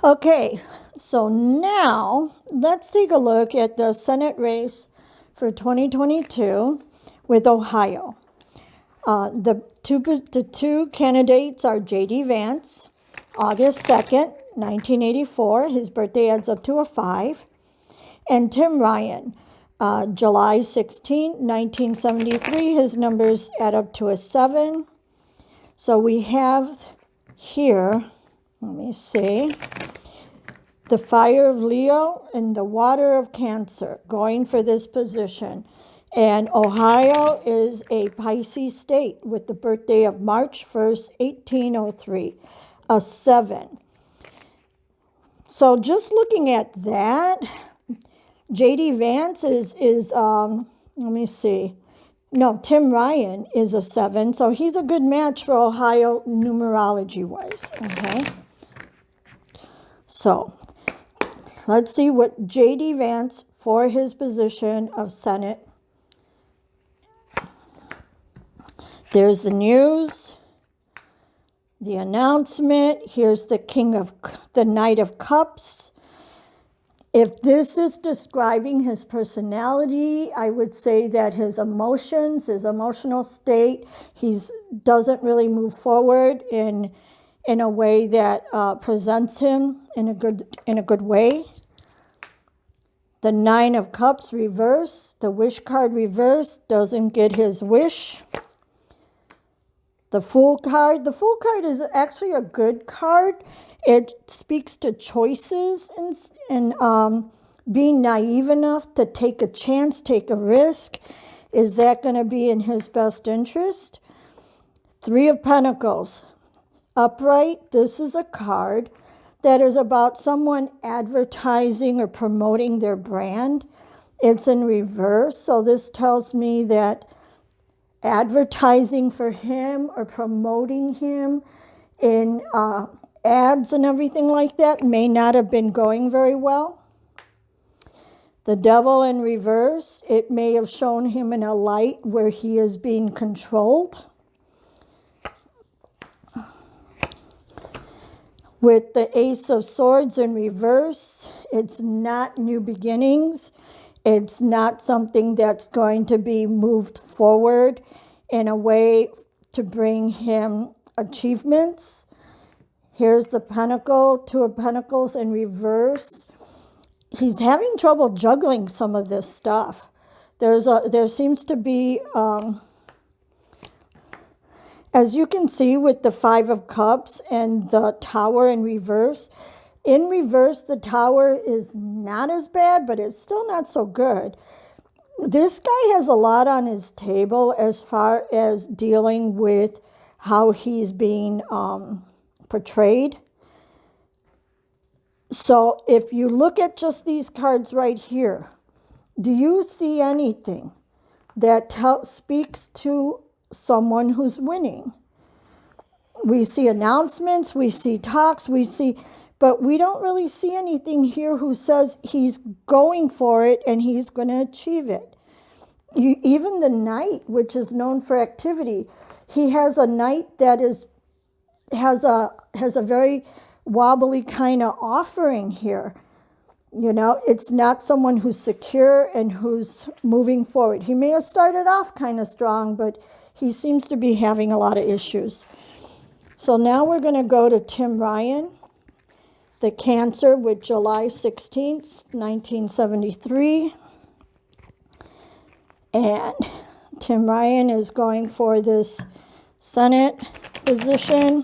Okay, so now let's take a look at the Senate race for 2022 with Ohio. The two candidates are J.D. Vance, August 2nd, 1984. His birthday adds up to a 5. And Tim Ryan, July 16, 1973. His numbers add up to a 7. So we have here, let me see, the fire of Leo and the water of Cancer going for this position. And Ohio is a Pisces state with the birthday of March 1st, 1803, a 7. So just looking at that, J.D. Vance is let me see. No, Tim Ryan is a 7, so he's a good match for Ohio numerology-wise, okay? So let's see what J.D. Vance for his position of Senate. There's the news, the announcement. Here's the the Knight of Cups. If this is describing his personality, I would say that his emotions, his emotional state, he doesn't really move forward in a way that presents him in a good way. The 9 of Cups reverse, the wish card reverse, doesn't get his wish. The Fool card is actually a good card. It speaks to choices and being naive enough to take a chance, take a risk. Is that going to be in his best interest? 3 of Pentacles. Upright, this is a card that is about someone advertising or promoting their brand. It's in reverse, so this tells me that advertising for him or promoting him in ads and everything like that may not have been going very well. The Devil in reverse, it may have shown him in a light where he is being controlled. With the Ace of Swords in reverse, it's not new beginnings. It's not something that's going to be moved forward in a way to bring him achievements. Here's the Pentacle, 2 of Pentacles in reverse. He's having trouble juggling some of this stuff. There seems to be, as you can see with the 5 of Cups and the Tower in reverse, the Tower is not as bad, but it's still not so good. This guy has a lot on his table as far as dealing with how he's being portrayed. So if you look at just these cards right here, do you see anything that speaks to someone who's winning? We see announcements, we see talks, but we don't really see anything here who says he's going for it and he's going to achieve it. Even the Knight, which is known for activity, he has a Knight that has a very wobbly kind of offering here. You know, it's not someone who's secure and who's moving forward. He may have started off kind of strong, but he seems to be having a lot of issues. So now we're going to go to Tim Ryan, the Cancer, with July 16th, 1973. And Tim Ryan is going for this Senate position.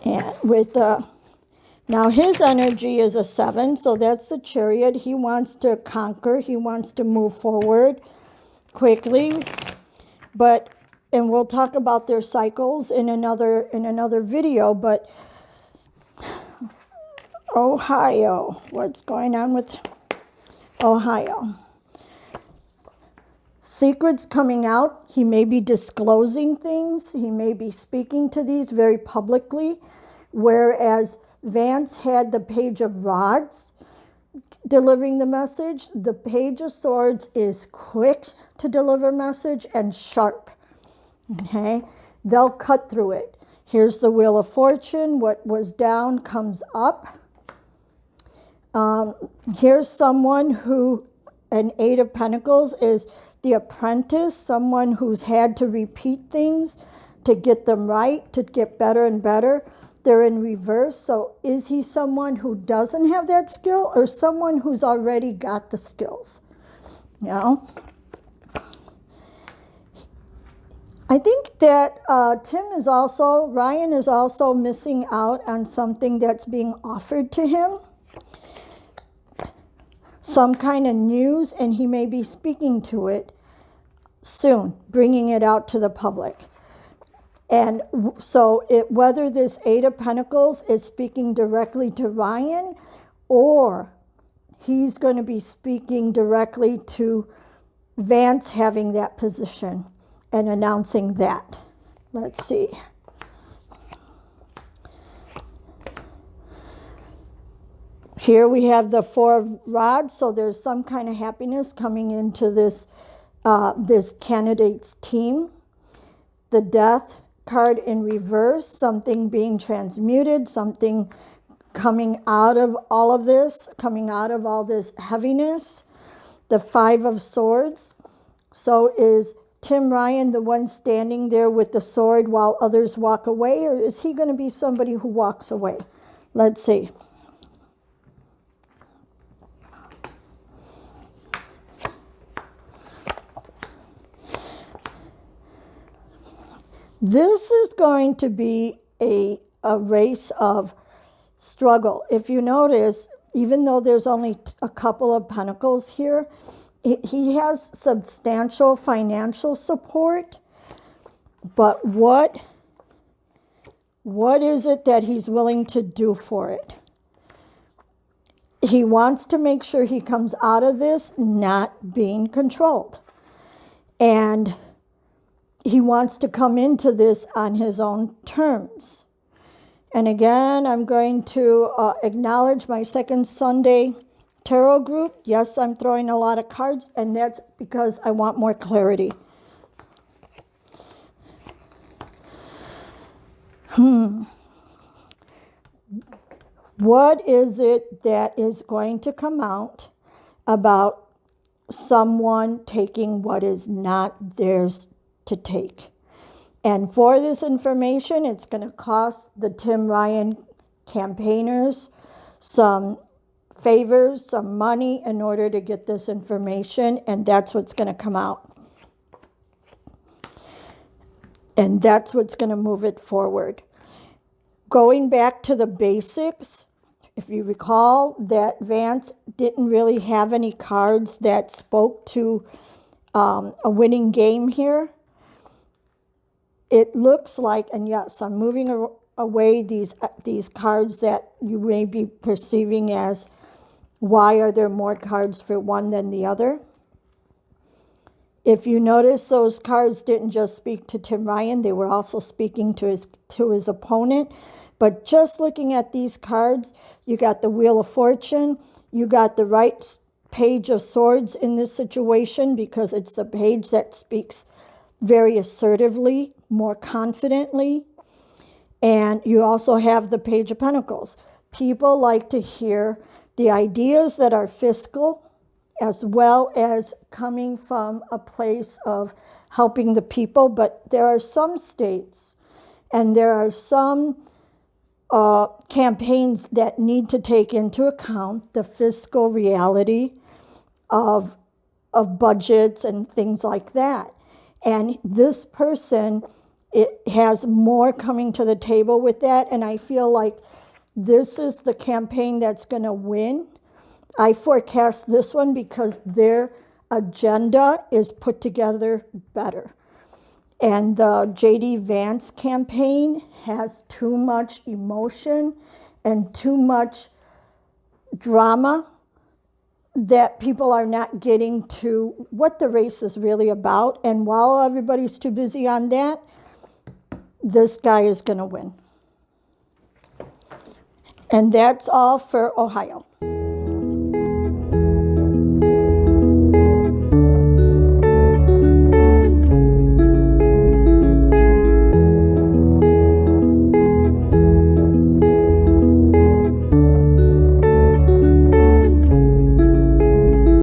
And with now his energy is a 7, so that's the Chariot. He wants to conquer. He wants to move forward quickly. And we'll talk about their cycles in another video, but Ohio, what's going on with Ohio? Secrets coming out. He may be disclosing things. He may be speaking to these very publicly, whereas Vance had the Page of Rods delivering the message. The Page of Swords is quick to deliver message and sharp. Okay? They'll cut through it. Here's the Wheel of Fortune. What was down comes up. Here's someone who, an Eight of Pentacles is the apprentice, someone who's had to repeat things to get them right, to get better and better. They're in reverse. So is he someone who doesn't have that skill or someone who's already got the skills? You know? I think that Ryan is also missing out on something that's being offered to him. Some kind of news, and he may be speaking to it soon, bringing it out to the public. And so whether this Eight of Pentacles is speaking directly to Ryan, or he's going to be speaking directly to Vance having that position and announcing that. Let's see. Here we have the Four of Rods, so there's some kind of happiness coming into this candidate's team. The Death card in reverse, something being transmuted, something coming out of all of this, coming out of all this heaviness. The Five of Swords. So is Tim Ryan the one standing there with the sword while others walk away, or is he going to be somebody who walks away? Let's see. This is going to be a race of struggle. If you notice, even though there's only a couple of pentacles here, he has substantial financial support. But what is it that he's willing to do for it? He wants to make sure he comes out of this not being controlled. And he wants to come into this on his own terms. And again, I'm going to acknowledge my second Sunday tarot group. Yes, I'm throwing a lot of cards, and that's because I want more clarity. What is it that is going to come out about someone taking what is not theirs to take? And for this information, it's going to cost the Tim Ryan campaigners some favors, some money in order to get this information, and that's what's going to come out. And that's what's going to move it forward. Going back to the basics, if you recall that Vance didn't really have any cards that spoke to a winning game here. It looks like, and yes, I'm moving away these cards that you may be perceiving as, why are there more cards for one than the other? If you notice, those cards didn't just speak to Tim Ryan, they were also speaking to his opponent. But just looking at these cards, you got the Wheel of Fortune, you got the right Page of Swords in this situation, because it's the page that speaks very assertively, more confidently. And you also have the Page of Pentacles. People like to hear the ideas that are fiscal, as well as coming from a place of helping the people. But there are some states and there are some campaigns that need to take into account the fiscal reality of budgets and things like that. And this person, it has more coming to the table with that. And I feel like this is the campaign that's going to win. I forecast this one because their agenda is put together better. And the J.D. Vance campaign has too much emotion and too much drama that people are not getting to what the race is really about. And while everybody's too busy on that, this guy is going to win. And that's all for Ohio.